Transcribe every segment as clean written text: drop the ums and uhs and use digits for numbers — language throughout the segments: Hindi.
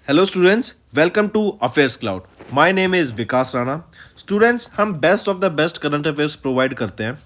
Hello students, welcome to affairs cloud. My name is Vikas Rana. Students, हम best of the best current affairs provide करते हैं।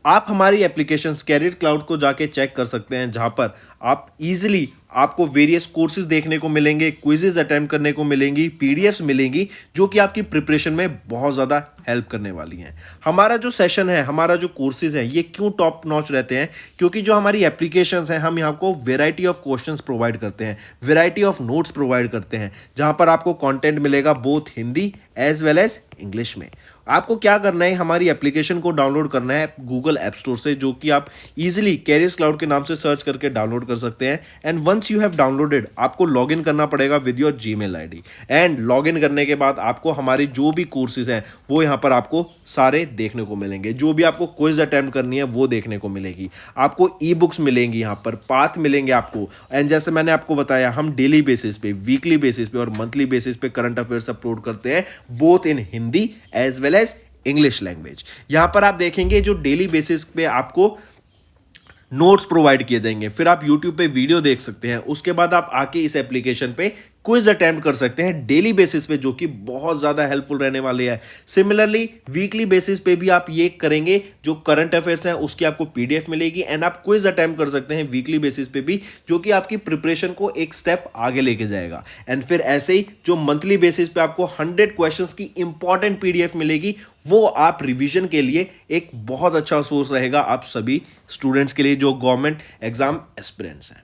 आप हमारी एप्लीकेशन कैरियर क्लाउड को जाके चेक कर सकते हैं, जहां पर आप इजीली आपको वेरियस कोर्सेज देखने को मिलेंगे, क्विजेज अटेम्प्ट करने को मिलेंगी, पीडीएफ्स मिलेंगी जो कि आपकी प्रिपरेशन में बहुत ज़्यादा हेल्प करने वाली हैं। हमारा जो सेशन है, हमारा जो कोर्सेज है, ये क्यों टॉप नॉच रहते हैं? क्योंकि जो हमारी एप्लीकेशंस हैं, हम यहाँ को वेराइटी ऑफ क्वेश्चंस प्रोवाइड करते हैं, वेराइटी ऑफ नोट्स प्रोवाइड करते हैं, जहाँ पर आपको कंटेंट मिलेगा both Hindi as well as English में। आपको क्या करना है, हमारी एप्लीकेशन को डाउनलोड करना है गूगल ऐप स्टोर से, जो कि आप इजीली कैरियर्स क्लाउड के नाम से सर्च करके डाउनलोड कर सकते हैं। And once you have downloaded, आपको लॉगिन करना पड़ेगा with your Gmail ID. And login करने के बाद आपको हमारी जो भी कोर्सेज हैं वो यहाँ पर आपको सारे देखने को मिलेंगे। जो भी आपको क्विज अटेम्प्ट करनी है वो देखने को मिलेगी। आपको ई बुक्स मिलेंगी, यहाँ पर पाथ मिलेंगे आपको। एंड जैसे मैंने आपको बताया, हम डेली बेसिस पे, वीकली बेसिस पे और मंथली बेसिस पे करंट अफेयर्स अपलोड करते हैं, both in Hindi as well as English language. यहां पर आप देखेंगे जो डेली बेसिस पे आपको नोट्स प्रोवाइड किए जाएंगे, फिर आप YouTube पे वीडियो देख सकते हैं, उसके बाद आप आके इस एप्लीकेशन पे क्विज अटेम्प्ट कर सकते हैं डेली बेसिस पे, जो कि बहुत ज़्यादा हेल्पफुल रहने वाले हैं। सिमिलरली वीकली बेसिस पे भी आप ये करेंगे, जो करंट अफेयर्स हैं उसकी आपको पीडीएफ मिलेगी एंड आप क्विज अटेम्प्ट कर सकते हैं वीकली बेसिस पे भी, जो कि आपकी प्रिपरेशन को एक स्टेप आगे लेके जाएगा। एंड फिर ऐसे ही जो मंथली बेसिस पे आपको 100 क्वेश्चंस की इंपॉर्टेंट पीडीएफ मिलेगी, वो आप रिवीजन के लिए एक बहुत अच्छा सोर्स रहेगा आप सभी स्टूडेंट्स के लिए जो गवर्नमेंट एग्जाम एस्पिरेंट्स हैं।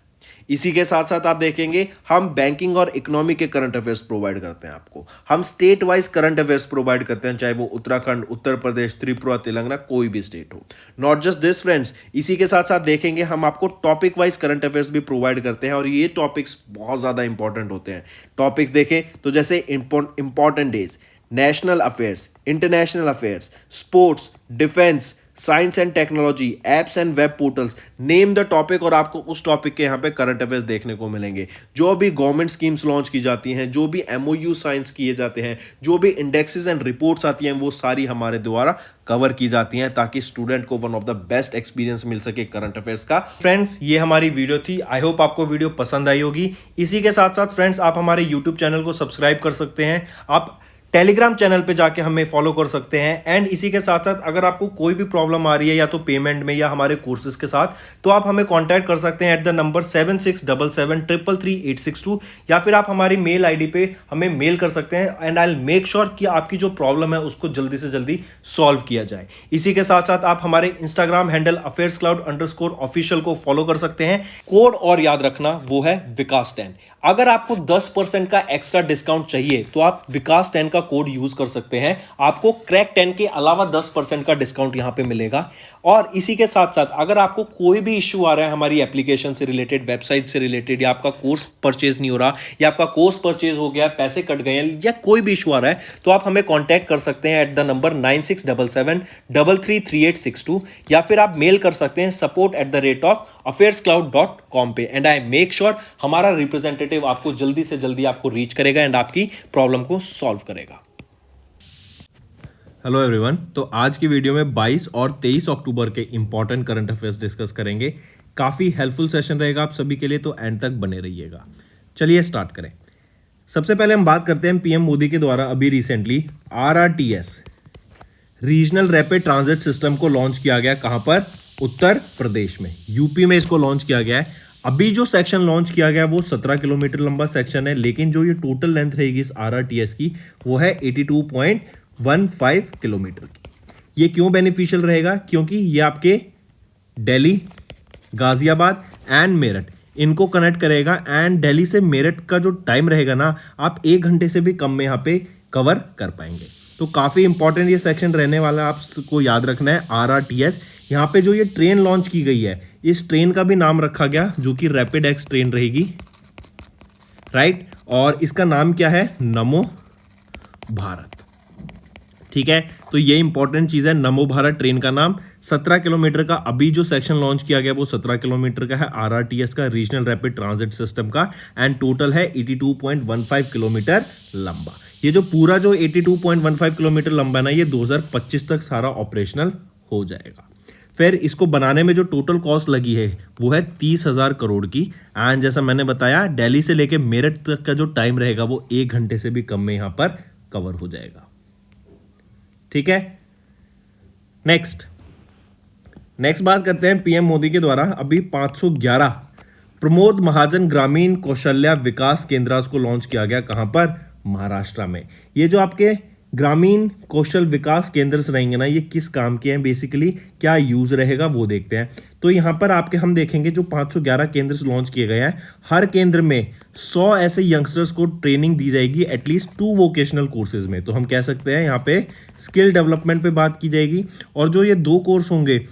इसी के साथ साथ आप देखेंगे, हम बैंकिंग और इकोनॉमी के करंट अफेयर्स प्रोवाइड करते हैं आपको। हम state wise current affairs provide करते हैं, चाहे वो उत्तराखंड, उत्तर प्रदेश, त्रिपुरा, तेलंगाना, कोई भी स्टेट हो। नॉट जस्ट दिस फ्रेंड्स, इसी के साथ साथ देखेंगे हम आपको टॉपिक वाइज करंट अफेयर्स भी प्रोवाइड करते हैं, और ये टॉपिक्स बहुत ज़्यादा इंपॉर्टेंट होते हैं। टॉपिक्स देखें तो जैसे important days, national affairs, international affairs, sports, defence, science and technology, apps and web portals, name the topic, और आपको उस टॉपिक के यहाँ पे करंट अफेयर्स देखने को मिलेंगे। जो भी गवर्नमेंट स्कीम्स लॉन्च की जाती हैं, जो भी एमओयू साइंस किए जाते हैं, जो भी इंडेक्सेस एंड रिपोर्ट्स आती हैं, वो सारी हमारे द्वारा कवर की जाती हैं, ताकि स्टूडेंट को one of the best experience मिल सके करंट अफेयर्स का। फ्रेंड्स, ये हमारी वीडियो थी। आई होप आपको वीडियो पसंद आई होगी। इसी के साथ साथ फ्रेंड्स, आप हमारे यूट्यूब चैनल को सब्सक्राइब कर सकते हैं, आप टेलीग्राम चैनल पे जाके हमें फॉलो कर सकते हैं। एंड इसी के साथ साथ अगर आपको कोई भी प्रॉब्लम आ रही है, या तो पेमेंट में या हमारे कोर्सेज के साथ, तो आप हमें कांटेक्ट कर सकते हैं एट द नंबर 7677333862, या फिर आप हमारी मेल आईडी पे हमें मेल कर सकते हैं। And I will make sure कि आपकी जो प्रॉब्लम है उसको जल्दी से जल्दी सॉल्व किया जाए। इसी के साथ साथ आप हमारे इंस्टाग्राम हैंडल affairscloud_official को फॉलो कर सकते हैं। कोड और याद रखना, वो है विकास10। अगर आपको 10% का एक्स्ट्रा डिस्काउंट चाहिए तो आप विकास10 का कोड यूज कर सकते हैं, आपको क्रैक 10 के अलावा 10% का डिस्काउंट यहां पे मिलेगा। और इसी के साथ साथ अगर आपको कोई भी इश्यू आ रहा है हमारी एप्लीकेशन से रिलेटेड, वेबसाइट से रिलेटेड, या आपका कोर्स परचेज नहीं हो रहा, या आपका कोर्स परचेज हो गया, पैसे कट गए हैं, या कोई भी इशू आ रहा है, तो आप हमें कॉन्टैक्ट कर सकते हैं एट द नंबर 9677333862, या फिर आप मेल कर सकते हैं support@affairscloud.com पे। एंड आई मेक श्योर हमारा रिप्रेजेंटेटिव आपको जल्दी से जल्दी आपको रीच करेगा एंड आपकी प्रॉब्लम को सॉल्व करेगा। हेलो एवरीवन, तो आज की वीडियो में 22 और 23 अक्टूबर के इंपॉर्टेंट करंट अफेयर्स डिस्कस करेंगे। काफ़ी हेल्पफुल सेशन रहेगा आप सभी के लिए, तो एंड तक बने रहिएगा। चलिए स्टार्ट करें। सबसे पहले हम बात करते हैं पीएम मोदी के द्वारा अभी recently RRTS regional rapid transit system को लॉन्च किया गया। कहां पर? उत्तर प्रदेश में, यूपी में इसको लॉन्च किया गया है। अभी जो सेक्शन लॉन्च किया गया वो 17 किलोमीटर लंबा सेक्शन है, लेकिन जो ये टोटल लेंथ रहेगी इस RRTS की वो है 82.15 किलोमीटर की। ये क्यों बेनिफिशियल रहेगा? क्योंकि ये आपके दिल्ली, गाजियाबाद एंड मेरठ इनको कनेक्ट करेगा। एंड दिल्ली से मेरठ का जो टाइम रहेगा ना, आप 1 घंटे से भी कम में यहाँ पे कवर कर पाएंगे। तो काफ़ी इंपॉर्टेंट ये सेक्शन रहने वाला है, आपको याद रखना है RRTS। यहाँ पे जो ये ट्रेन लॉन्च की गई है, इस ट्रेन का भी नाम रखा गया, जो कि रैपिड एक्स ट्रेन रहेगी, राइट। और इसका नाम क्या है? नमो भारत। ठीक है, तो ये इंपॉर्टेंट चीज़ है, नमो भारत ट्रेन का नाम। 17 किलोमीटर का अभी जो सेक्शन लॉन्च किया गया वो 17 किलोमीटर का है RRTS का, रीजनल रैपिड ट्रांजिट सिस्टम का। एंड टोटल है 82.15 किलोमीटर लंबा। ये जो पूरा जो 82.15 किलोमीटर लंबा है ना, ये 2025 तक सारा ऑपरेशनल हो जाएगा। फिर इसको बनाने में जो टोटल कॉस्ट लगी है वो है 30,000 करोड़ की। एंड जैसा मैंने बताया, दिल्ली से लेके मेरठ तक का जो टाइम रहेगा वो 1 घंटे से भी कम में यहां पर कवर हो जाएगा। ठीक है, नेक्स्ट बात करते हैं पीएम मोदी के द्वारा अभी 511 प्रमोद महाजन ग्रामीण कौशल्या विकास केंद्र को लॉन्च किया गया। कहां पर? महाराष्ट्र में। ये जो आपके ग्रामीण कौशल विकास केंद्र रहेंगे ना, ये किस काम के हैं, बेसिकली क्या यूज रहेगा वो देखते हैं। तो यहां पर आपके हम देखेंगे जो 511 केंद्र लॉन्च किए गए हैं, हर केंद्र में 100 ऐसे यंगस्टर्स को ट्रेनिंग दी जाएगी एटलीस्ट 2 वोकेशनल कोर्सेज में। तो हम कह सकते हैं यहाँ पे स्किल डेवलपमेंट पे बात की जाएगी। और जो ये 2 कोर्स होंगे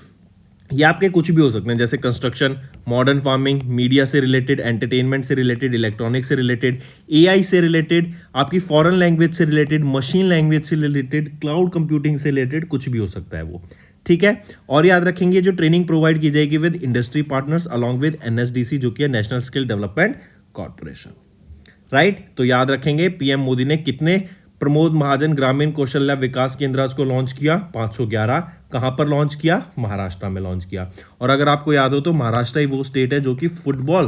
ये आपके कुछ भी हो सकते हैं, जैसे कंस्ट्रक्शन, मॉडर्न फार्मिंग, मीडिया से रिलेटेड, एंटरटेनमेंट से रिलेटेड, इलेक्ट्रॉनिक्स से रिलेटेड, एआई से रिलेटेड, आपकी फॉरेन लैंग्वेज से रिलेटेड, मशीन लैंग्वेज से रिलेटेड, क्लाउड कंप्यूटिंग से रिलेटेड, कुछ भी हो सकता है वो। ठीक है, और याद रखेंगे जो ट्रेनिंग प्रोवाइड की जाएगी with industry partners along with NSDC, जो कि है national skill development corporation. Right, तो याद रखेंगे पीएम मोदी ने कितने प्रमोद महाजन ग्रामीण कौशल्या विकास केंद्र को लॉन्च किया? 511। कहां पर लॉन्च किया? महाराष्ट्र में लॉन्च किया। और अगर आपको याद हो तो महाराष्ट्र ही वो स्टेट है जो कि फुटबॉल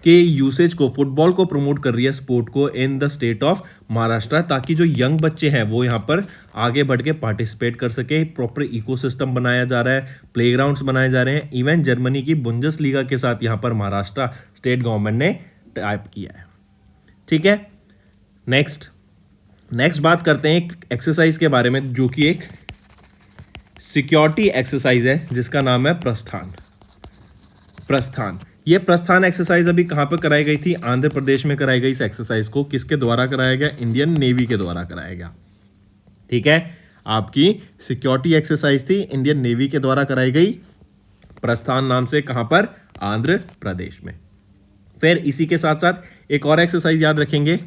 के यूसेज को, फुटबॉल को प्रमोट कर रही है, स्पोर्ट को, in the state of Maharashtra, ताकि जो यंग बच्चे हैं वो यहाँ पर आगे बढ़ के पार्टिसिपेट कर सके। प्रॉपर इकोसिस्टम बनाया जा रहा है, प्लेग्राउंड्स बनाए जा रहे हैं। इवन जर्मनी की बुंदेसलीगा के साथ यहाँ पर महाराष्ट्र स्टेट गवर्नमेंट ने टाइप किया है। ठीक है, नेक्स्ट बात करते हैं एक एक्सरसाइज के बारे में, जो कि एक सिक्योरिटी एक्सरसाइज है जिसका नाम है प्रस्थान। ये प्रस्थान एक्सरसाइज अभी कहां पर कराई गई थी? आंध्र प्रदेश में कराई गई। इस एक्सरसाइज को किसके द्वारा कराया गया? इंडियन नेवी के द्वारा कराया गया। ठीक है, आपकी सिक्योरिटी एक्सरसाइज थी, इंडियन नेवी के द्वारा कराई गई, प्रस्थान नाम से। कहां पर? आंध्र प्रदेश में। फिर इसी के साथ साथ एक और एक्सरसाइज याद रखेंगे,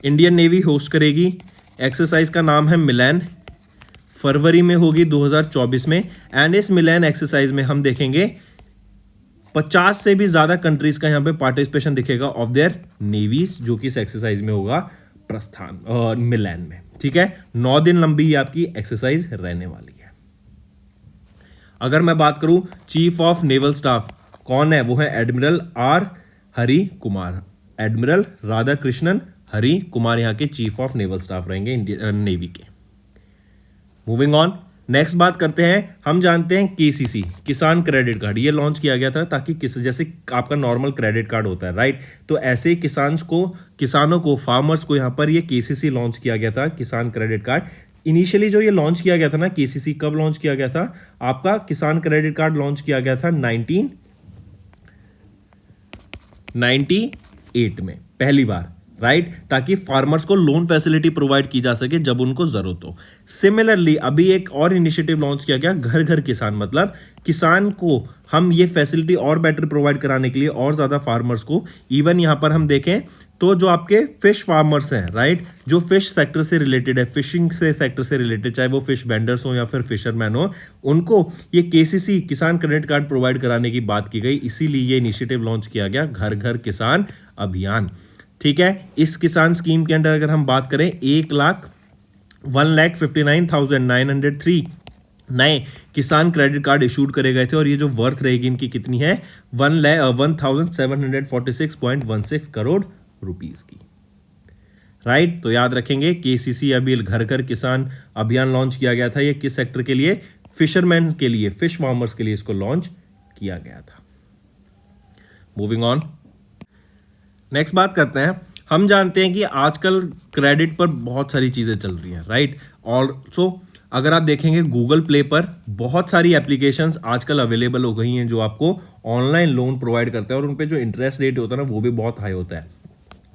इंडियन नेवी होस्ट करेगी। एक्सरसाइज का नाम है मिलन, फरवरी में होगी 2024 में। एंड इस मिलन एक्सरसाइज में हम देखेंगे 50 से भी ज्यादा कंट्रीज का यहां पे पार्टिसिपेशन दिखेगा ऑफ देयर नेवीज, जो कि इस एक्सरसाइज में होगा प्रस्थान और मिलन में। ठीक है, 9 दिन लंबी आपकी एक्सरसाइज रहने वाली है। अगर मैं बात करूं चीफ ऑफ नेवल स्टाफ कौन है, वो है admiral R Hari Kumar. Admiral Radhakrishnan Hari Kumar यहाँ के चीफ ऑफ नेवल स्टाफ रहेंगे इंडियन नेवी के। मूविंग ऑन, नेक्स्ट बात करते हैं, हम जानते हैं केसीसी, किसान क्रेडिट कार्ड, ये लॉन्च किया गया था ताकि जैसे आपका नॉर्मल क्रेडिट कार्ड होता है, राइट, तो ऐसे ही किसानों को फार्मर्स को यहाँ पर ये केसीसी लॉन्च किया गया था, किसान क्रेडिट कार्ड। इनिशियली जो ये लॉन्च किया गया था ना केसीसी, कब लॉन्च किया गया था? आपका किसान क्रेडिट कार्ड लॉन्च किया गया था 1998 में पहली बार, राइट, ताकि फार्मर्स को लोन फैसिलिटी प्रोवाइड की जा सके जब उनको जरूरत हो। सिमिलरली अभी एक और इनिशिएटिव लॉन्च किया गया, घर घर किसान, मतलब किसान को हम ये फैसिलिटी और बेटर प्रोवाइड कराने के लिए और ज्यादा फार्मर्स को, इवन यहां पर हम देखें तो जो आपके फिश फार्मर्स हैं, राइट, जो फिश सेक्टर से रिलेटेड है, फिशिंग से सेक्टर से रिलेटेड, चाहे वो फिश वेंडर्स हो या फिर फिशरमैन हो, उनको ये केसीसी किसान क्रेडिट कार्ड प्रोवाइड कराने की बात की गई। इसीलिए ये इनिशिएटिव लॉन्च किया गया, घर घर किसान अभियान। ठीक है, इस किसान स्कीम के अंडर अगर हम बात करें 1,59,903 नए किसान क्रेडिट कार्ड इशूड करे गए थे, और ये जो वर्थ रहेगी इनकी कितनी है? 1,1746.16 करोड़ रुपीस की, राइट। तो याद रखेंगे केसीसी अभी घर घर किसान अभियान लॉन्च किया गया था। ये किस सेक्टर के लिए? फिशरमैन के लिए, फिश फार्मर्स के लिए इसको लॉन्च किया गया था। मूविंग ऑन, नेक्स्ट बात करते हैं, हम जानते हैं कि आजकल क्रेडिट पर बहुत सारी चीजें चल रही हैं, राइट, और अगर आप देखेंगे गूगल प्ले पर बहुत सारी एप्लीकेशंस आजकल अवेलेबल हो गई हैं जो आपको ऑनलाइन लोन प्रोवाइड करते हैं, और उन पे जो इंटरेस्ट रेट होता है ना वो भी बहुत हाई होता है,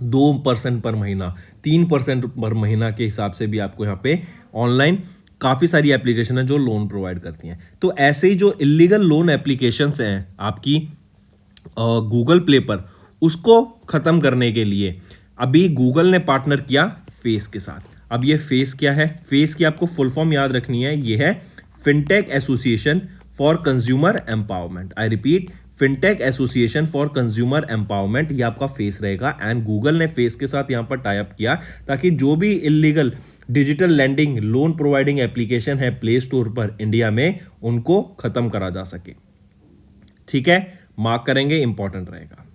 2% पर महीना, 3% पर महीना के हिसाब से भी आपको यहाँ पे ऑनलाइन काफ़ी सारी एप्लीकेशन है जो लोन प्रोवाइड करती हैं। तो ऐसे ही जो इलीगल लोन एप्लीकेशंस हैं आपकी गूगल प्ले पर, उसको ख़त्म करने के लिए अभी गूगल ने पार्टनर किया फेस के साथ। अब ये फेस क्या है? फेस की आपको फुल फॉर्म याद रखनी है, ये है fintech association for consumer empowerment. I repeat, fintech association for consumer empowerment, ये आपका फेस रहेगा। एंड गूगल ने फेस के साथ यहाँ पर टाई अप किया ताकि जो भी illegal digital landing loan providing application है प्ले स्टोर पर इंडिया में, उनको खत्म करा जा सके। ठीक है, मार्क करेंगे, इंपॉर्टेंट रहेगा।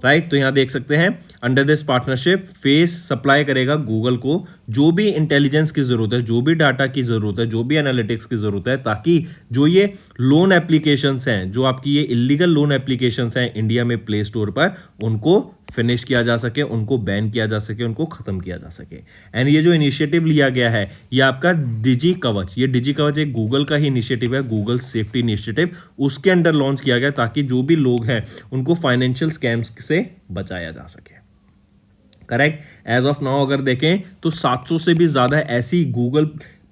राइट, तो यहां देख सकते हैं under this partnership face supply करेगा गूगल को जो भी इंटेलिजेंस की जरूरत है, जो भी डाटा की जरूरत है, जो भी एनालिटिक्स की जरूरत है, ताकि जो ये लोन एप्लीकेशंस हैं, जो आपकी ये इलीगल लोन एप्लीकेशंस हैं इंडिया में प्ले स्टोर पर, उनको फिनिश किया जा सके, उनको बैन किया जा सके, उनको खत्म किया जा सके। एंड ये जो इनिशिएटिव लिया गया है ये आपका डिजी कवच, ये डिजी कवच एक गूगल का ही इनिशिएटिव है, गूगल सेफ्टी इनिशिएटिव, उसके अंडर लॉन्च किया गया ताकि जो भी लोग हैं उनको फाइनेंशियल स्कैम्स से बचाया जा सके। करेक्ट। एज ऑफ नाउ अगर देखें तो 700 से भी ज्यादा ऐसी गूगल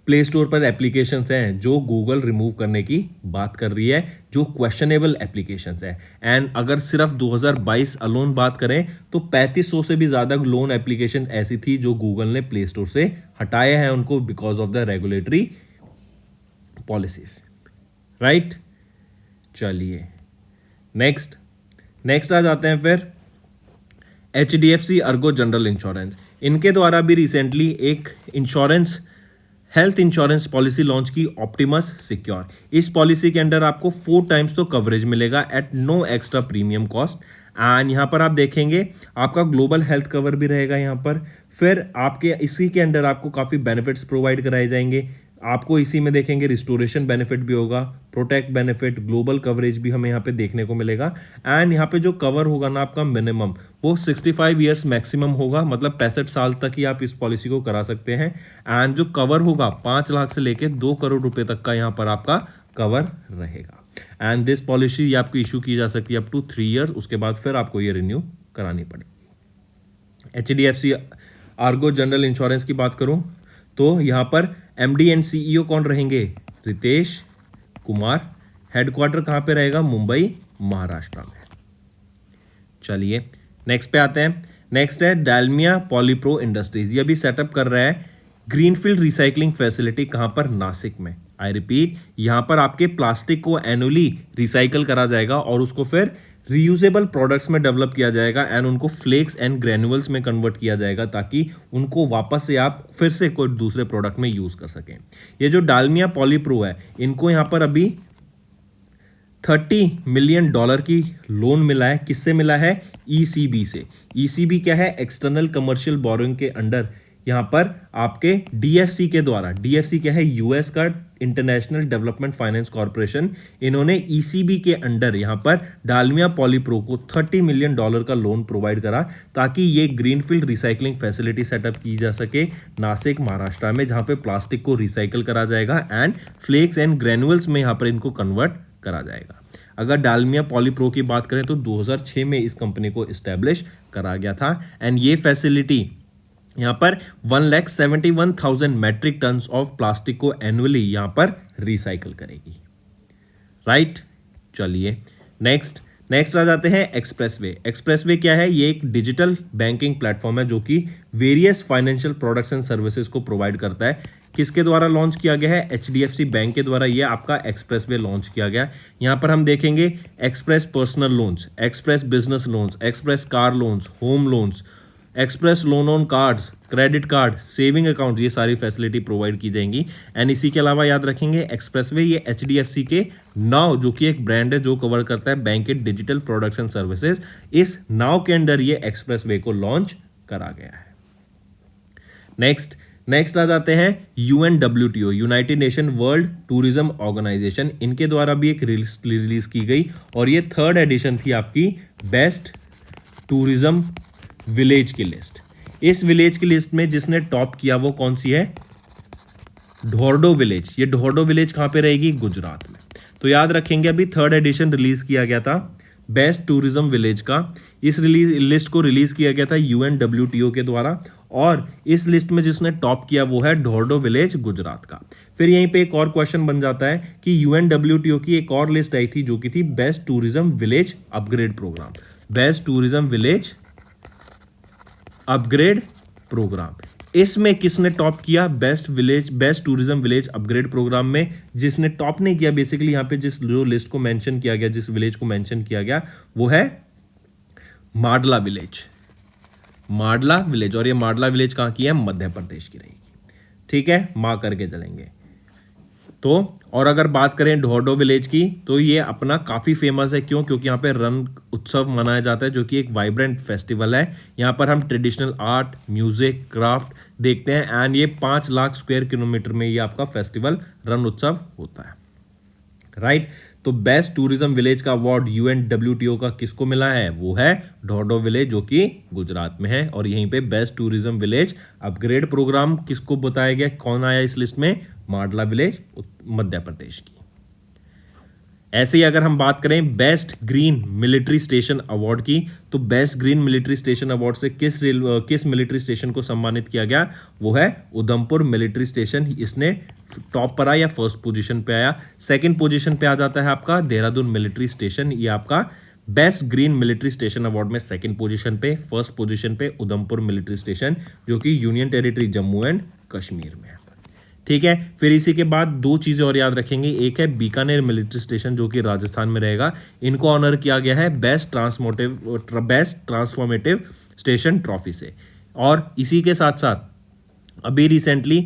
प्ले स्टोर पर एप्लीकेशंस हैं जो गूगल रिमूव करने की बात कर रही है, जो क्वेश्चनेबल एप्लीकेशंस है। एंड अगर सिर्फ 2022 अलोन बात करें तो 3500 से भी ज्यादा लोन एप्लीकेशन ऐसी थी जो गूगल ने प्ले स्टोर से हटाए हैं उनको because of the regulatory policies. Right, चलिए नेक्स्ट आ जाते हैं फिर HDFC अर्गो जनरल इंश्योरेंस। इनके द्वारा भी रिसेंटली एक insurance health insurance policy launch की, ऑप्टिमस सिक्योर। इस पॉलिसी के अंडर आपको 4 टाइम्स तो कवरेज मिलेगा at no extra premium cost. And यहाँ पर आप देखेंगे आपका ग्लोबल हेल्थ कवर भी रहेगा यहाँ पर। फिर आपके इसी के अंडर आपको काफ़ी बेनिफिट्स प्रोवाइड कराए जाएंगे। आपको इसी में देखेंगे रिस्टोरेशन बेनिफिट भी होगा, प्रोटेक्ट बेनिफिट, ग्लोबल कवरेज भी हमें यहाँ पे देखने को मिलेगा। एंड यहाँ पे जो कवर होगा ना आपका मिनिमम वो 65 ईयर्स मैक्सिमम होगा, मतलब 65 साल तक ही आप इस पॉलिसी को करा सकते हैं। एंड जो कवर होगा 5 लाख से लेके 2 करोड़ रुपए तक का यहाँ पर आपका कवर रहेगा। एंड दिस पॉलिसी आपको इशू की जा सकती है अप टू 3 ईयर्स, उसके बाद फिर आपको ये रिन्यू करानी पड़ेगी। HDFC आर्गो जनरल इंश्योरेंस की बात करूं तो यहाँ पर MD एंड CEO कौन रहेंगे? रितेश कुमार। हेडक्वार्टर कहाँ पे रहेगा? मुंबई, महाराष्ट्र में। चलिए नेक्स्ट पे आते हैं। नेक्स्ट है डालमिया पॉलीप्रो इंडस्ट्रीज। ये भी सेटअप कर रहा है ग्रीनफील्ड रिसाइकलिंग फैसिलिटी, कहाँ पर? नासिक में। आई रिपीट, यहाँ पर आपके प्लास्टिक को एनुअली रिसाइकल करा जाएगा और उसको फिर रीयूजेबल प्रोडक्ट्स में डेवलप किया जाएगा एंड उनको फ्लेक्स एंड ग्रैन्युअल्स में कन्वर्ट किया जाएगा ताकि उनको वापस से आप फिर से कोई दूसरे प्रोडक्ट में यूज कर सकें। ये जो डालमिया पॉलीप्रो है, इनको यहाँ पर अभी $30 मिलियन की लोन मिला है। किससे मिला है? ECB से। ECB क्या है? एक्सटर्नल कमर्शियल बोरोइंग के अंडर यहाँ पर आपके DFC के द्वारा, DFC क्या है? US का इंटरनेशनल डेवलपमेंट फाइनेंस कॉर्पोरेशन, इन्होंने ECB के अंडर यहाँ पर डालमिया पॉलीप्रो को $30 मिलियन का लोन प्रोवाइड करा ताकि ये ग्रीनफील्ड रिसाइकलिंग फैसिलिटी सेटअप की जा सके नासिक, महाराष्ट्र में, जहाँ पे प्लास्टिक को रिसाइकल करा जाएगा एंड फ्लेक्स एंड ग्रैन्युअल्स में यहाँ पर इनको कन्वर्ट करा जाएगा। अगर डालमिया पॉलीप्रो की बात करें तो 2006 में इस कंपनी को इस्टेब्लिश करा गया था एंड ये फैसिलिटी यहाँ पर 1,71,000 मैट्रिक टन ऑफ प्लास्टिक को एनुअली यहाँ पर रिसाइकल करेगी। राइट, चलिए नेक्स्ट आ जाते हैं एक्सप्रेसवे। एक्सप्रेसवे क्या है? ये एक डिजिटल बैंकिंग प्लेटफॉर्म है जो कि various financial products and services को प्रोवाइड करता है। किसके द्वारा लॉन्च किया गया है? HDFC बैंक के द्वारा ये आपका एक्सप्रेसवे लॉन्च किया गया। यहाँ पर हम देखेंगे express personal loans, express business loans, express car loans, home loans, express loan on cards, credit card, saving account, ये सारी फैसिलिटी प्रोवाइड की जाएंगी। एंड इसी के अलावा याद रखेंगे एक्सप्रेसवे ये HDFC के नाव, जो कि एक ब्रांड है जो कवर करता है बैंक के डिजिटल प्रोडक्ट्स एंड सर्विसेज, इस नाव के अंडर ये एक्सप्रेसवे को लॉन्च करा गया है। नेक्स्ट आ जाते हैं UNWTO, United Nation World Tourism Organization. इनके द्वारा भी एक रिलीज की गई और ये 3rd एडिशन थी आपकी बेस्ट टूरिज्म विलेज की लिस्ट। इस विलेज की लिस्ट में जिसने टॉप किया वो कौन सी है? ढोरडो विलेज। ये ढोरडो विलेज कहाँ पे रहेगी? गुजरात में। तो याद रखेंगे अभी 3rd एडिशन रिलीज किया गया था बेस्ट टूरिज्म विलेज का। इस लिस्ट को रिलीज किया गया था UNWTO के द्वारा और इस लिस्ट में जिसने टॉप किया वो है ढोरडो विलेज, गुजरात का। फिर यहीं पे एक और क्वेश्चन बन जाता है कि UNWTO की एक और लिस्ट आई थी जो कि थी best tourism village upgrade programme. Best tourism village upgrade programme, इसमें किसने टॉप किया best tourism village upgrade programme में? जिसने टॉप नहीं किया बेसिकली यहां पे जो लिस्ट को मेंशन किया गया, जिस विलेज को मेंशन किया गया वो है माडला विलेज। माडला विलेज, और ये माडला विलेज कहां की है? मध्य प्रदेश की रहेगी। ठीक है, मां करके चलेंगे तो। और अगर बात करें ढोडो विलेज की तो ये अपना काफ़ी फेमस है। क्यों? क्योंकि यहाँ पे रण उत्सव मनाया जाता है जो कि एक वाइब्रेंट फेस्टिवल है। यहाँ पर हम ट्रेडिशनल आर्ट, म्यूजिक, क्राफ्ट देखते हैं एंड ये 5 लाख स्क्वायर किलोमीटर में ये आपका फेस्टिवल रण उत्सव होता है, राइट। तो बेस्ट टूरिज्म विलेज का अवार्ड UNWTO का किसको मिला है? वो है ढोडो विलेज जो कि गुजरात में है। और यहीं पे best tourism village upgrade programme किसको बताया गया? कौन आया इस लिस्ट में? माडला विलेज मध्य प्रदेश की। ऐसे ही अगर हम बात करें best green military station award की तो best green military station award से किस मिलिट्री स्टेशन को सम्मानित किया गया? वो है उधमपुर मिलिट्री स्टेशन। इसने टॉप पर आया या फर्स्ट पोजीशन पे आया? सेकंड पोजीशन पे आ जाता है आपका देहरादून मिलिट्री स्टेशन। ये आपका best green military station award में सेकंड पोजीशन पे। फर्स्ट पोजीशन पे उधमपुर मिलिट्री स्टेशन जो कि union territory Jammu and Kashmir में है। ठीक है, फिर इसी के बाद 2 चीजें और याद रखेंगे। एक है बीकानेर मिलिट्री स्टेशन जो कि राजस्थान में रहेगा। इनको ऑनर किया गया है बेस्ट ट्रांसफॉर्मेटिव स्टेशन ट्रॉफी से। और इसी के साथ साथ अभी रिसेंटली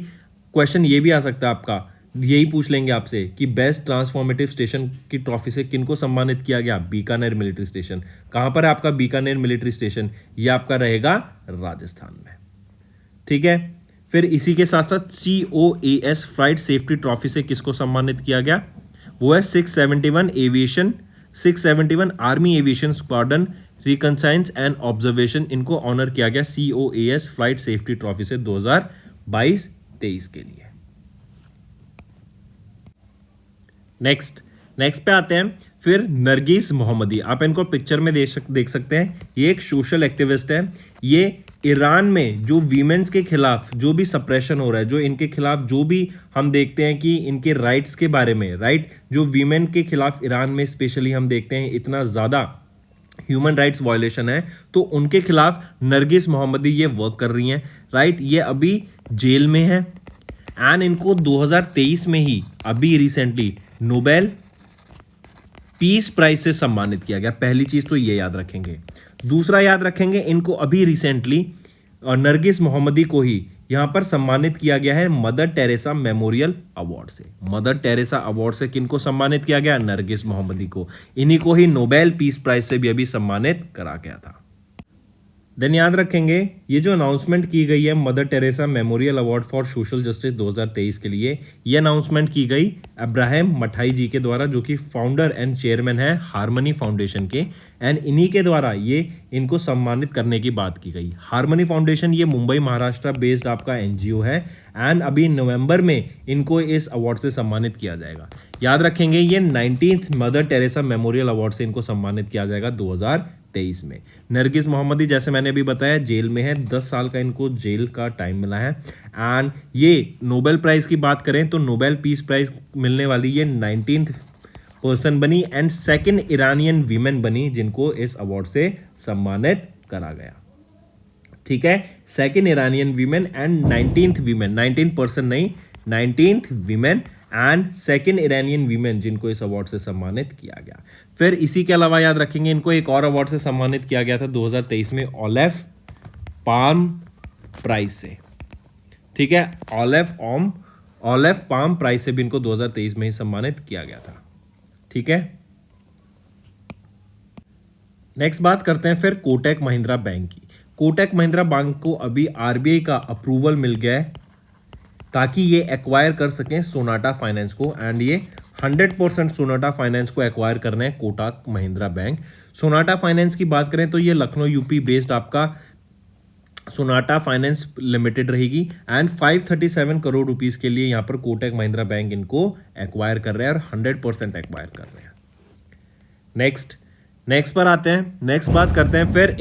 क्वेश्चन ये भी आ सकता है आपका, यही पूछ लेंगे आपसे कि बेस्ट ट्रांसफॉर्मेटिव स्टेशन की ट्रॉफी से किनको सम्मानित किया गया? Bikaner military station. कहां पर है आपका बीकानेर मिलिट्री स्टेशन? ये आपका रहेगा राजस्थान में। ठीक है, फिर इसी के साथ साथ COAS फ्लाइट सेफ्टी ट्रॉफी से किसको सम्मानित किया गया? वो है 671 army aviation squadron reconnaissance and observation. इनको ऑनर किया गया COAS फ्लाइट सेफ्टी ट्रॉफी से 2022-23 के लिए। नेक्स्ट पे आते हैं फिर नरगिस मोहम्मदी। आप इनको पिक्चर में देख सकते हैं। ये एक सोशल एक्टिविस्ट है। ये ईरान में जो वीमेंस के खिलाफ जो भी सप्रेशन हो रहा है, जो इनके खिलाफ जो भी हम देखते हैं कि इनके राइट्स के बारे में, राइट, जो वीमेन के खिलाफ ईरान में स्पेशली हम देखते हैं इतना ज़्यादा ह्यूमन राइट्स वायलेशन है, तो उनके खिलाफ नरगिस मोहम्मदी ये वर्क कर रही हैं, राइट। ये अभी जेल में है एंड इनको 2023 में ही अभी रिसेंटली नोबेल पीस प्राइज से सम्मानित किया गया। पहली चीज तो ये याद रखेंगे। दूसरा याद रखेंगे, इनको अभी रिसेंटली नरगिस मोहम्मदी को ही यहां पर सम्मानित किया गया है मदर टेरेसा मेमोरियल अवार्ड से। मदर टेरेसा अवार्ड से किनको सम्मानित किया गया? नरगिस मोहम्मदी को। इन्हीं को ही नोबेल पीस प्राइज से भी अभी सम्मानित करा गया था। देन याद रखेंगे, ये जो अनाउंसमेंट की गई है mother Teresa Memorial Award for Social justice 2023 के लिए, ये अनाउंसमेंट की गई अब्राहम मठाई जी के द्वारा जो कि फाउंडर एंड चेयरमैन है हारमनी फाउंडेशन के। एंड इन्हीं के द्वारा ये इनको सम्मानित करने की बात की गई। हारमनी फाउंडेशन ये मुंबई महाराष्ट्र बेस्ड आपका NGO है एंड अभी नवंबर में इनको इस अवार्ड से सम्मानित किया जाएगा। याद रखेंगे, ये 19th mother Teresa Memorial award से इनको सम्मानित किया जाएगा 2023 में। नरगिस मोहम्मदी जैसे मैंने अभी बताया जेल में है, 10 साल का इनको जेल का टाइम मिला है। एंड ये नोबेल प्राइज की बात करें तो नोबेल पीस प्राइज मिलने वाली ये 19th पर्सन बनी एंड सेकंड ईरानियन वीमेन बनी जिनको इस अवार्ड से सम्मानित करा गया। ठीक है, second Iranian women and 19th women, 19 person नहीं, 19th women and second Iranian women जिनको इस अवार्ड से सम्मानित किया गया। फिर इसी के अलावा याद रखेंगे, इनको एक और अवार्ड से सम्मानित किया गया था 2023 में ओलिव पाम प्राइज से। ठीक है, ओलिव पाम प्राइज से भी इनको 2023 में ही सम्मानित किया गया था। ठीक है, नेक्स्ट बात करते हैं फिर कोटक महिंद्रा बैंक की। कोटक महिंद्रा बैंक को अभी RBI का अप्रूवल मिल गया है ताकि ये एक्वायर कर सकें सोनाटा फाइनेंस को एंड ये 100% सोनाटा फाइनेंस को एक्वायर करना है Kotak Mahindra bank. Sonata finance की बात करें तो ये लखनऊ UP बेस्ड आपका सोनाटा फाइनेंस लिमिटेड रहेगी एंड 537 करोड़ रुपीस के लिए यहाँ पर कोटक महिंद्रा बैंक इनको एक्वायर कर रहे हैं और 100% एक्वायर कर रहे हैं। नेक्स्ट पर आते हैं। नेक्स्ट बात करते हैं फिर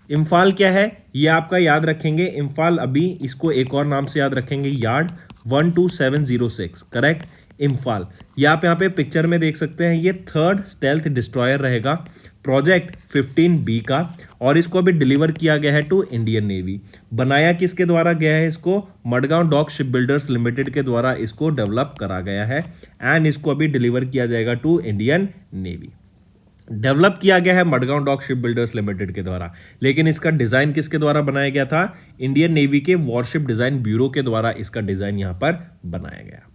इम्फाल क्या है ये आपका याद रखेंगे। इम्फाल अभी इसको एक और नाम से याद रखेंगे, यार्ड 12706, करेक्ट। इम्फाल ये आप यहाँ पे पिक्चर में देख सकते हैं, ये 3rd स्टेल्थ डिस्ट्रॉयर रहेगा। प्रोजेक्ट 15B का, और इसको अभी डिलीवर किया गया है टू इंडियन नेवी। बनाया किसके द्वारा गया है इसको? Madgaon Dock Ship Builders Limited के द्वारा इसको डेवलप करा गया है एंड इसको अभी डिलीवर किया जाएगा टू इंडियन नेवी। डेवलप किया गया है Madgaon Dock Ship Builders Limited के द्वारा, लेकिन इसका डिजाइन किसके द्वारा बनाया गया था? इंडियन नेवी के वॉरशिप डिजाइन ब्यूरो के द्वारा इसका डिजाइन यहां पर बनाया गया।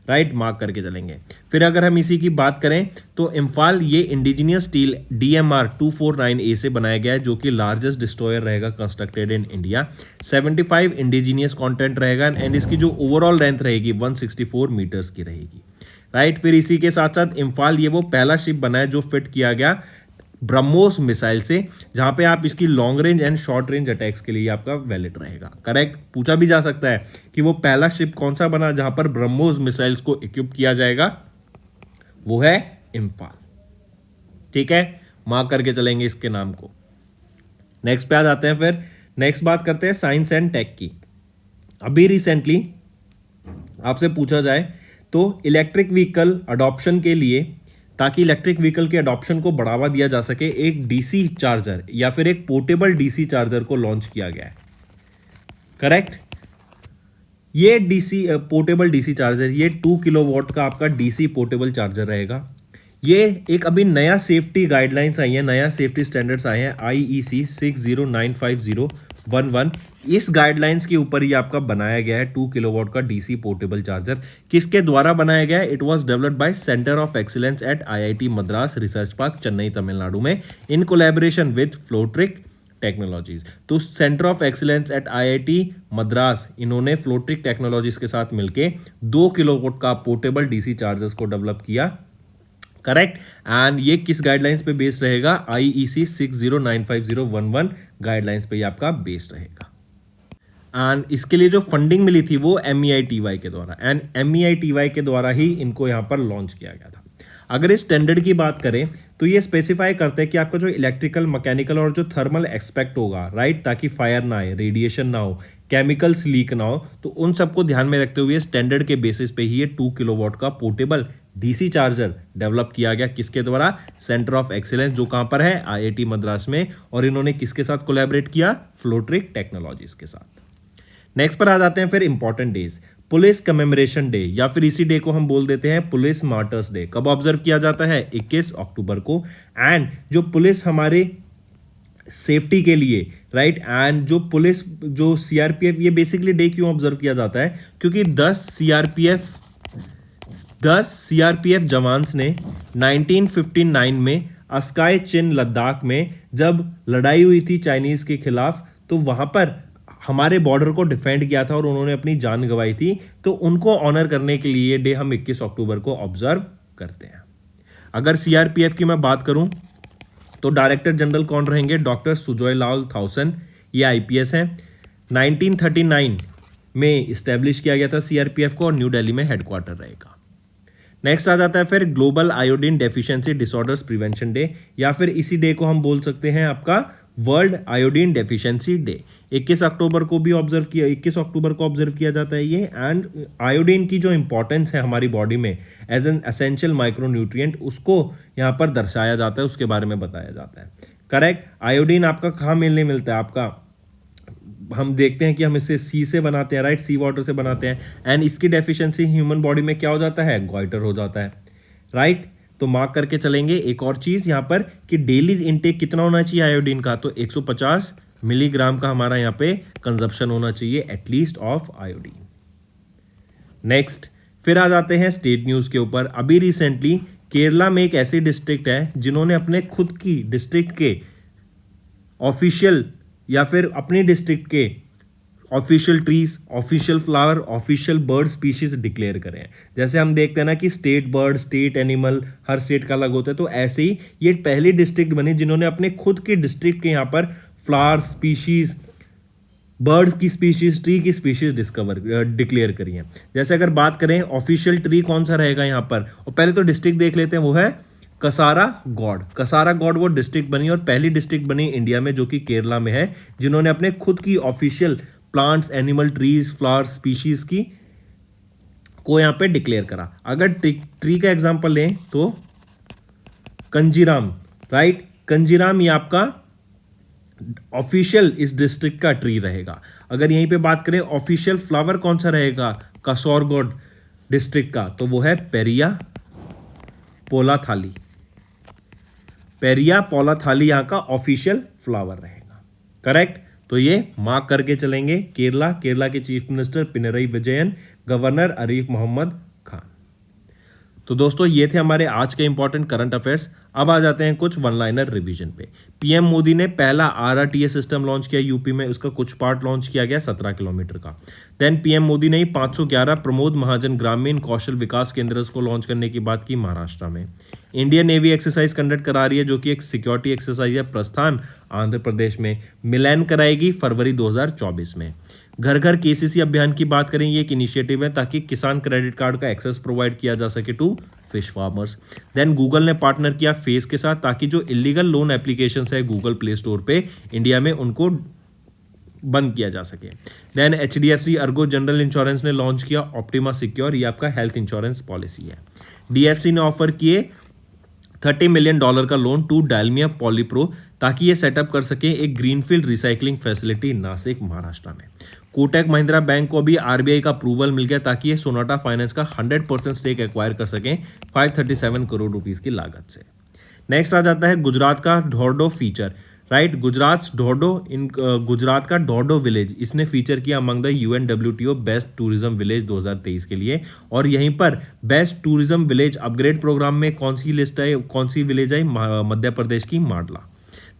राइट, मार्क करके चलेंगे। फिर अगर हम इसी की बात करें तो इम्फाल ये इंडिजिनियस स्टील DMR 249A से बनाया गया है, जो कि लार्जेस्ट डिस्ट्रॉयर रहेगा constructed in India. 75 indigenous content रहेगा एंड इसकी जो ओवरऑल लेंथ रहेगी 164 मीटर्स की रहेगी। राइट, फिर इसी के साथ साथ इम्फाल ये वो पहला शिप बना है जो फिट किया गया ब्रह्मोस मिसाइल से, जहां पे आप इसकी long range and short range attacks के लिए आपका वैलिड रहेगा। करेक्ट, पूछा भी जा सकता है कि वो पहला शिप कौन सा बना जहां पर ब्रह्मोस मिसाइल्स को इक्विप किया जाएगा, वो है इम्फाल। ठीक है, मार्क करके चलेंगे इसके नाम को। नेक्स्ट पे आ जाते हैं। फिर नेक्स्ट बात करते हैं साइंस एंड टेक की। अभी रिसेंटली आपसे पूछा जाए तो इलेक्ट्रिक व्हीकल अडॉप्शन के लिए, ताकि इलेक्ट्रिक व्हीकल के अडॉप्शन को बढ़ावा दिया जा सके, एक डीसी चार्जर या फिर एक पोर्टेबल डीसी चार्जर को लॉन्च किया गया है। करेक्ट, ये डीसी पोर्टेबल डीसी चार्जर ये 2 किलोवाट का आपका डीसी पोर्टेबल चार्जर रहेगा। ये एक अभी नया सेफ्टी गाइडलाइंस आई है, नया सेफ्टी स्टैंडर्ड्स आए हैं IEC 6095011। इस गाइडलाइंस के ऊपर ये आपका बनाया गया है 2 किलोवाट का डीसी पोर्टेबल चार्जर। किसके द्वारा बनाया गया है? It was developed by centre of excellence eight IIT Madras research park, Chennai, Tamil Nadu में, इन कोलैबोरेशन विद फ्लोट्रिक टेक्नोलॉजीज। तो centre of excellence eight IIT Madras, इन्होंने फ्लोट्रिक टेक्नोलॉजीज के साथ मिलकर 2 किलोवाट का पोर्टेबल डीसी चार्जर्स को डेवलप किया। करेक्ट, एंड ये किस गाइडलाइंस पे बेस्ड रहेगा? IEC 6095011 गाइडलाइंस पे ये आपका बेस्ड रहेगा। एंड इसके लिए जो फंडिंग मिली थी वो MEITY के द्वारा, एंड MEITY के द्वारा ही इनको यहाँ पर लॉन्च किया गया था। अगर इस स्टैंडर्ड की बात करें तो ये स्पेसिफाई करते हैं कि आपका जो इलेक्ट्रिकल, मैकेनिकल और जो थर्मल एक्सपेक्ट होगा, राइट, ताकि फायर ना आए, रेडिएशन ना हो, केमिकल्स लीक ना हो, तो उन सबको ध्यान में रखते हुए स्टैंडर्ड के बेसिस पे ही ये 2 किलोवाट का पोर्टेबल डीसी चार्जर डेवलप किया गया। किसके द्वारा? सेंटर ऑफ एक्सीलेंस, जो कहां पर है? IIT मद्रास में। और इन्होंने किसके साथ कोलैबोरेट किया? फ्लोट्रिक टेक्नोलॉजीज के साथ। नेक्स्ट पर आ जाते हैं फिर important days. Police commemoration day, या फिर इसी डे को हम बोल देते हैं पुलिस मार्टर्स डे। कब ऑब्जर्व किया जाता है? 21 अक्टूबर को। एंड जो पुलिस हमारे सेफ्टी के लिए, राइट, एंड जो पुलिस, जो CRPF, ये बेसिकली डे क्यों ऑब्जर्व किया जाता है? क्योंकि 10 CRPF जवान्स ने 1959 में अस्काई चिन लद्दाख में जब लड़ाई हुई थी चाइनीज के खिलाफ, तो वहां पर हमारे बॉर्डर को डिफेंड किया था और उन्होंने अपनी जान गंवाई थी। तो उनको ऑनर करने के लिए ये डे हम 21 अक्टूबर को ऑब्जर्व करते हैं। अगर CRPF की मैं बात करूं तो डायरेक्टर जनरल कौन रहेंगे? डॉक्टर सुजॉय लाल थाउसन, ये IPS हैं। 1939 में इस्टेब्लिश किया गया था CRPF को, और न्यू दिल्ली में हेडक्वार्टर रहेगा। नेक्स्ट आ जाता है फिर global iodine deficiency disorders prevention day, या फिर इसी डे को हम बोल सकते हैं आपका वर्ल्ड आयोडीन डेफिशिएंसी डे। 21 अक्टूबर को ऑब्जर्व किया जाता है ये। एंड आयोडीन की जो इंपॉर्टेंस है हमारी बॉडी में एज एन एसेंशियल माइक्रोन्यूट्रिएंट, उसको यहाँ पर दर्शाया जाता है, उसके बारे में बताया जाता है। करेक्ट, आयोडीन आपका कहाँ मिलने मिलता है? आपका, हम देखते हैं कि हम इसे सी से बनाते हैं, राइट, सी वाटर से बनाते हैं। एंड इसकी डेफिशिएंसी ह्यूमन बॉडी में क्या हो जाता है? गॉइटर हो जाता है, राइट। तो मार्क करके चलेंगे एक और चीज यहाँ पर कि डेली इनटेक कितना होना चाहिए आयोडीन का? तो 150 मिलीग्राम का हमारा यहाँ पे कंजप्शन होना चाहिए एटलीस्ट ऑफ आयोडीन। नेक्स्ट फिर आ जाते हैं स्टेट न्यूज के ऊपर। अभी रिसेंटली केरला में एक ऐसी डिस्ट्रिक्ट है जिन्होंने अपने खुद की डिस्ट्रिक्ट के ऑफिशियल, या फिर अपनी डिस्ट्रिक्ट के official trees, official flower, official bird species declare करें हैं। जैसे हम देखते हैं ना कि स्टेट बर्ड, स्टेट एनिमल हर स्टेट का अलग होता है, तो ऐसे ही ये पहली डिस्ट्रिक्ट बनी जिन्होंने अपने खुद के डिस्ट्रिक्ट के यहाँ पर फ्लावर स्पीशीज, बर्ड्स की स्पीशीज, ट्री की स्पीशीज डिक्लेयर करी है। जैसे अगर बात करें ऑफिशियल ट्री कौन सा रहेगा यहाँ पर, और पहले तो डिस्ट्रिक्ट देख लेते हैं, वो है कसारा गॉड। कसारा गॉड वो डिस्ट्रिक्ट बनी और पहली डिस्ट्रिक्ट बनी इंडिया में जो कि केरला में है, जिन्होंने अपने खुद की official plants, animal, trees, flower species की को यहां पे डिक्लेयर करा। अगर ट्री का एग्जांपल लें तो कंजीराम, राइट, कंजीराम ये आपका ऑफिशियल इस डिस्ट्रिक्ट का ट्री रहेगा। अगर यहीं पे बात करें ऑफिशियल फ्लावर कौन सा रहेगा कासरगोड डिस्ट्रिक्ट का, तो वो है पेरिया पोलाथाली। पेरिया पोलाथाली यहां का ऑफिशियल फ्लावर रहेगा। करेक्ट। तो ये मार्क करके चलेंगे। केरला के chief minister Pinarayi Vijayan, governor Arif Mohammad Khan. तो दोस्तों ये थे हमारे आज के इंपॉर्टेंट करंट अफेयर्स। अब आ जाते हैं कुछ वन लाइनर रिवीजन पे। पीएम मोदी ने पहला आरआरटीए सिस्टम लॉन्च किया यूपी में, उसका कुछ पार्ट लॉन्च किया गया 17 किलोमीटर का। देन पीएम मोदी ने 511 प्रमोद महाजन ग्रामीण कौशल विकास केंद्र को लॉन्च करने की बात की महाराष्ट्र में। इंडियन नेवी एक्सरसाइज कंडक्ट करा रही है जो कि एक सिक्योरिटी एक्सरसाइज है प्रस्थान आंध्र प्रदेश में। मिलन कराएगी फरवरी 2024 में। घर घर केसीसी अभियान की बात करें, ये एक इनिशिएटिव है ताकि किसान क्रेडिट कार्ड का एक्सेस प्रोवाइड किया जा सके to fish farmers. Then Google ने पार्टनर किया फेस के साथ ताकि जो इलीगल लोन एप्लीकेशंस है गूगल प्ले स्टोर पे इंडिया में उनको बंद किया जा सके। Then HDFC Ergo general insurance ने लॉन्च किया ऑप्टिमा सिक्योर, ये आपका हेल्थ इंश्योरेंस पॉलिसी है। डीएफसी ने ऑफर किए $30 मिलियन का लोन टू डालमिया पॉलीप्रो ताकि ये सेटअप कर सके एक greenfield recycling facility Nashik Maharashtra में। कोटक महिंद्रा बैंक को भी आरबीआई का अप्रूवल मिल गया ताकि ये सोनाटा फाइनेंस का 100% स्टेक एक्वायर कर सकें 537 करोड़ रुपीस की लागत से। नेक्स्ट आ जाता है गुजरात का ढोर्डो फीचर। राइट, गुजरात का ढोर्डो विलेज इसने फीचर किया among the UNWTO best tourism village 2023 के लिए। और यहीं पर best tourism village upgrade programme में कौन सी लिस्ट आई, कौन सी विलेज आई, मध्य प्रदेश की माडला।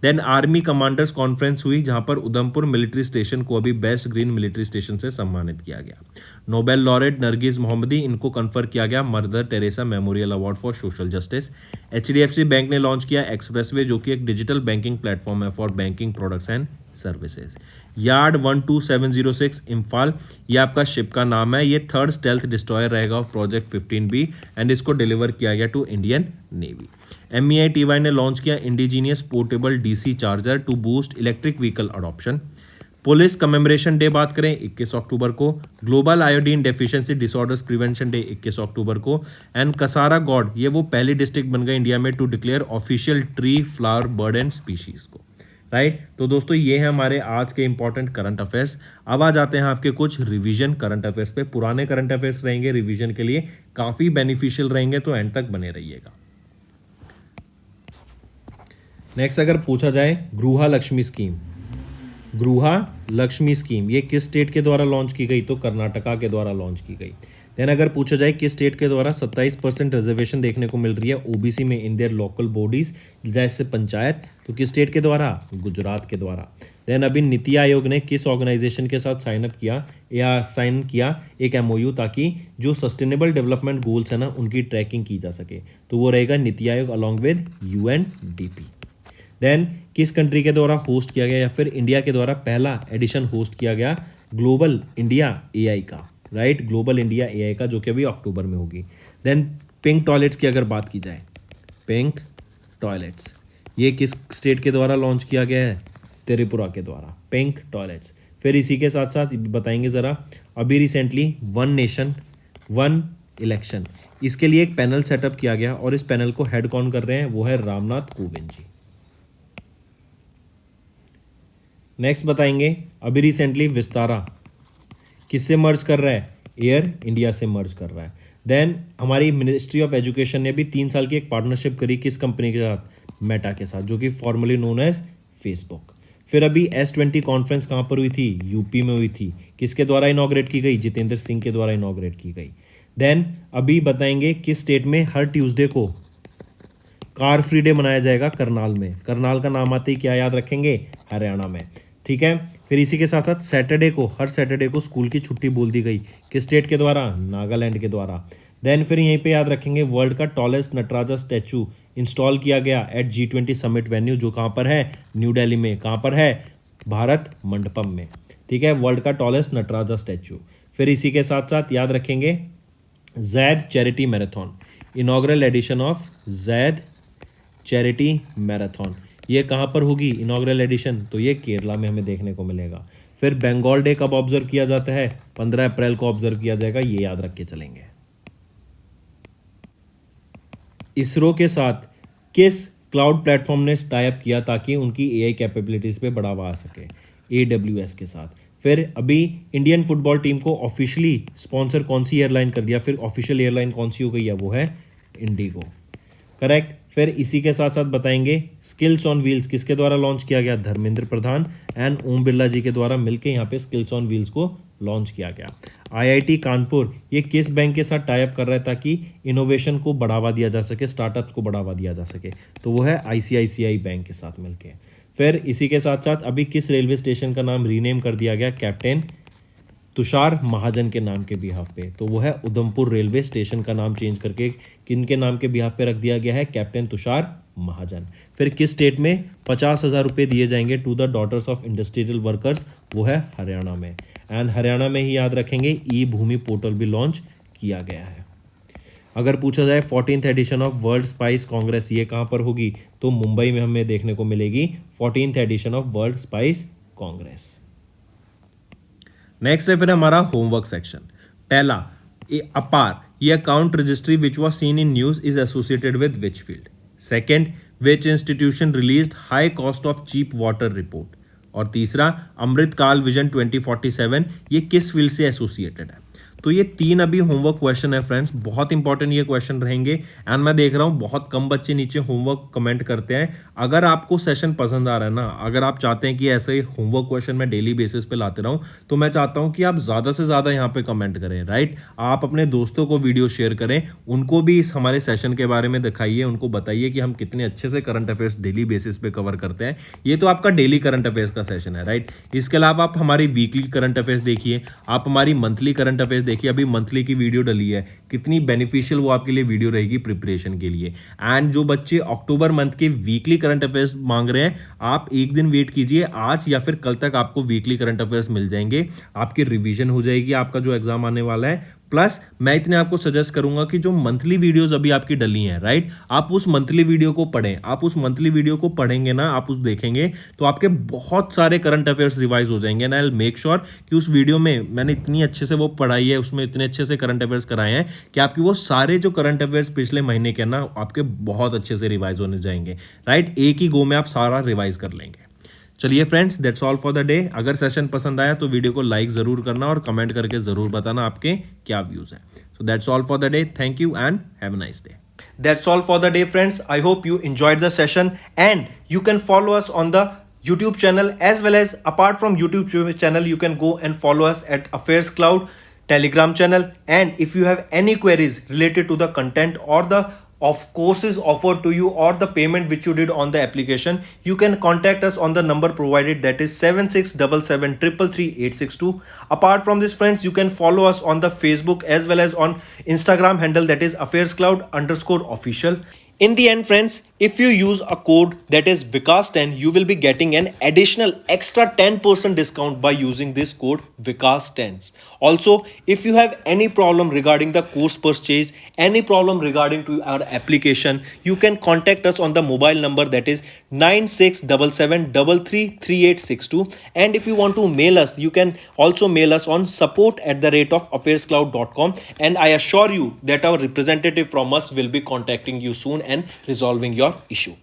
देन आर्मी कमांडर्स कॉन्फ्रेंस हुई जहां पर उधमपुर मिलिट्री स्टेशन को अभी बेस्ट ग्रीन मिलिट्री स्टेशन से सम्मानित किया गया। नोबेल लॉरेट नरगिस मोहम्मदी इनको कन्फर किया गया Mother Teresa Memorial Award for Social Justice. HDFC bank ने लॉन्च किया एक्सप्रेसवे जो कि एक डिजिटल बैंकिंग प्लेटफॉर्म है for banking products and services. Yard 12706 Imphal ये आपका शिप का नाम है। ये थर्ड स्टेल्थ डिस्ट्रॉयर रहेगा प्रोजेक्ट 15B एंड इसको डिलीवर किया गया टू इंडियन नेवी। MEITY ने लॉन्च किया indigenous portable DC charger to boost electric vehicle adoption. Police commemoration day बात करें 21 अक्टूबर को। Global iodine deficiency disorders prevention day 21 अक्टूबर को। एंड कसारा गॉड ये वो पहली डिस्ट्रिक्ट बन गई इंडिया में to declare official tree flower bird and species को। राइट तो दोस्तों ये है हमारे आज के इंपॉर्टेंट करंट अफेयर्स। अब आ जाते हैं आपके कुछ रिवीजन करंट अफेयर्स पे। पुराने करंट अफेयर्स रहेंगे रिवीजन के लिए काफी बेनिफिशियल रहेंगे, तो एंड तक बने रहिएगा। नेक्स्ट अगर पूछा जाए गृहा लक्ष्मी स्कीम ये किस स्टेट के द्वारा लॉन्च की गई, तो कर्नाटका के द्वारा लॉन्च की गई। देन अगर पूछा जाए किस स्टेट के द्वारा 27% रिजर्वेशन देखने को मिल रही है ओबीसी में इन देयर लोकल बॉडीज जैसे पंचायत, तो किस स्टेट के द्वारा, गुजरात के द्वारा। देन अभी नीति आयोग ने किस ऑर्गेनाइजेशन के साथ साइन किया एक एमओयू ताकि जो सस्टेनेबल डेवलपमेंट गोल्स है ना उनकी ट्रैकिंग की जा सके, तो वो रहेगा NITI Aayog along with UNDP. Then किस कंट्री के द्वारा होस्ट किया गया या फिर इंडिया के द्वारा पहला एडिशन होस्ट किया गया ग्लोबल इंडिया एआई का। राइट, ग्लोबल इंडिया एआई का जो कि अभी अक्टूबर में होगी। देन पिंक टॉयलेट्स की अगर बात की जाए, पिंक टॉयलेट्स ये किस स्टेट के द्वारा लॉन्च किया गया है, त्रिपुरा के द्वारा पिंक टॉयलेट्स। फिर इसी के साथ साथ बताएंगे ज़रा अभी recently one nation one election, इसके लिए एक पैनल सेटअप किया गया और इस पैनल को हेड कौन कर रहे हैं, वो है रामनाथ कोविंद जी। नेक्स्ट बताएंगे अभी रिसेंटली विस्तारा किससे मर्ज कर रहा है, एयर इंडिया से मर्ज कर रहा है। देन हमारी मिनिस्ट्री ऑफ एजुकेशन ने भी 3 साल की एक पार्टनरशिप करी किस कंपनी के साथ, मेटा के साथ, जो कि फॉर्मली नोन एज फेसबुक। फिर अभी S20 कॉन्फ्रेंस कहाँ पर हुई थी, यूपी में हुई थी। किसके द्वारा इनॉग्रेट की गई, जितेंद्र सिंह के द्वारा इनॉग्रेट की गई। देन अभी बताएंगे किस स्टेट में हर ट्यूसडे को कार फ्री डे मनाया जाएगा, करनाल में। करनाल का नाम आते ही क्या याद रखेंगे, हरियाणा में। ठीक है, फिर इसी के साथ साथ हर सैटरडे को स्कूल की छुट्टी बोल दी गई किस स्टेट के द्वारा, नागालैंड के द्वारा। देन फिर यहीं पे याद रखेंगे वर्ल्ड का टॉलेस्ट नटराजा स्टैचू इंस्टॉल किया गया एट G20 समिट वेन्यू, जो कहाँ पर है, न्यू दिल्ली में। कहाँ पर है, भारत मंडपम में। ठीक है, वर्ल्ड का टॉलेस्ट नटराजा स्टैचू। फिर इसी के साथ साथ याद रखेंगे Zayed charity marathon, inaugural edition of Zayed charity marathon, ये कहाँ पर होगी इनॉग्रल एडिशन, तो ये केरला में हमें देखने को मिलेगा। फिर बंगाल डे कब ऑब्जर्व किया जाता है, 15 अप्रैल को ऑब्जर्व किया जाएगा, ये याद रख के चलेंगे। इसरो के साथ किस क्लाउड प्लेटफॉर्म ने टाई अप किया ताकि उनकी एआई कैपेबिलिटीज़ पे बढ़ावा आ सके AWS के साथ। फिर अभी इंडियन फुटबॉल टीम को ऑफिशियली स्पॉन्सर कौन सी एयरलाइन कर दिया, फिर ऑफिशियल एयरलाइन कौन सी हो गई है, वो है इंडिगो। करेक्ट। फिर इसी के साथ साथ बताएंगे स्किल्स ऑन व्हील्स किसके द्वारा लॉन्च किया गया, धर्मेंद्र प्रधान एंड ओम बिरला जी के द्वारा मिलकर यहाँ पे स्किल्स ऑन व्हील्स को लॉन्च किया गया। IIT कानपुर ये किस बैंक के साथ टाई अप कर रहा है ताकि इनोवेशन को बढ़ावा दिया जा सके, स्टार्टअप्स को बढ़ावा दिया जा सके, तो वो है ICICI बैंक के साथ मिलके। फिर इसी के साथ साथ अभी किस रेलवे स्टेशन का नाम रीनेम कर दिया गया, कैप्टन तुषार महाजन के नाम के बिहाफ पे, तो वो है उधमपुर रेलवे स्टेशन का नाम चेंज करके किन के नाम के बिहाफ पे रख दिया गया है, कैप्टन तुषार महाजन। फिर किस स्टेट में 50,000 रुपये दिए जाएंगे to the daughters of industrial workers, वो है हरियाणा में। एंड हरियाणा में ही याद रखेंगे ई भूमि पोर्टल भी लॉन्च किया गया है। अगर पूछा जाए 14th edition of World Spice Congress ये कहाँ पर होगी, तो मुंबई में हमें देखने को मिलेगी 14th edition of World Spice Congress. Next है फिर हमारा होमवर्क सेक्शन। पहला, अपार ये account registry which was seen in news is associated with which field. Second, which institution released high cost of cheap water report. और तीसरा, अमृतकाल विजन 2047 ये किस फील्ड से एसोसिएटेड है। तो ये 3 अभी होमवर्क क्वेश्चन है फ्रेंड्स, बहुत इंपॉर्टेंट ये क्वेश्चन रहेंगे। एंड मैं देख रहा हूँ बहुत कम बच्चे नीचे होमवर्क कमेंट करते हैं। अगर आपको सेशन पसंद आ रहा है ना, अगर आप चाहते हैं कि ऐसे होमवर्क क्वेश्चन मैं डेली बेसिस पे लाते रहूँ, तो मैं चाहता हूँ कि आप ज़्यादा से ज़्यादा यहाँ पे कमेंट करें, राइट। आप अपने दोस्तों को वीडियो शेयर करें, उनको भी इस हमारे सेशन के बारे में दिखाइए, उनको बताइए कि हम कितने अच्छे से करंट अफेयर्स डेली बेसिस पे कवर करते हैं। ये तो आपका डेली करंट अफेयर्स का सेशन है, राइट। इसके अलावा आप हमारी वीकली करंट अफेयर्स देखिए, आप हमारी मंथली करंट अफेयर्स देखिए। अभी मंथली की वीडियो डली है, कितनी बेनिफिशियल वो आपके लिए वीडियो रहेगी प्रिपरेशन के लिए। एंड जो बच्चे अक्टूबर मंथ के वीकली करंट अफेयर्स मांग रहे हैं, आप एक दिन वेट कीजिए, आज या फिर कल तक आपको वीकली करंट अफेयर्स मिल जाएंगे। आपकी रिवीजन हो जाएगी, आपका जो एग्जाम आने वाला है। प्लस मैं इतने आपको सजेस्ट करूंगा कि जो मंथली वीडियोस अभी आपकी डली हैं, राइट, आप उस मंथली वीडियो को पढ़ें। आप उस मंथली वीडियो को पढ़ेंगे ना, आप उस देखेंगे तो आपके बहुत सारे करंट अफेयर्स रिवाइज हो जाएंगे। And I will make sure कि उस वीडियो में मैंने इतनी अच्छे से वो पढ़ाई है, उसमें इतने अच्छे से करंट अफेयर्स कराए हैं कि आपकी वो सारे जो करंट अफेयर्स पिछले महीने के ना आपके बहुत अच्छे से रिवाइज होने जाएंगे, राइट। एक ही गो में आप सारा रिवाइज कर लेंगे। चलिए friends, that's all for the day. अगर सेशन पसंद आया तो वीडियो को लाइक जरूर करना और कमेंट करके जरूर बताना आपके क्या व्यूज हैं। So that's all for the day. Thank you and have a nice day. That's all for the day, friends. I hope you enjoyed the session, and you can follow us on the YouTube channel, as well as apart from YouTube channel, you can go and follow us at Affairs Cloud Telegram channel. And if you have any queries related to the content or the of courses offered to you or the payment which you did on the application, you can contact us on the number provided, that is 7677333862. Apart from this, friends, you can follow us on the Facebook as well as on Instagram handle, that is affairscloud_official. In the end, friends, if you use a code that is Vikas10, you will be getting an additional extra 10% discount by using this code Vikas10. Also, if you have any problem regarding the course purchase, any problem regarding to our application, you can contact us on the mobile number, that is 9677333862. And if you want to mail us, you can also mail us on support@affairscloud.com, and I assure you that our representative from us will be contacting you soon and resolving your issue.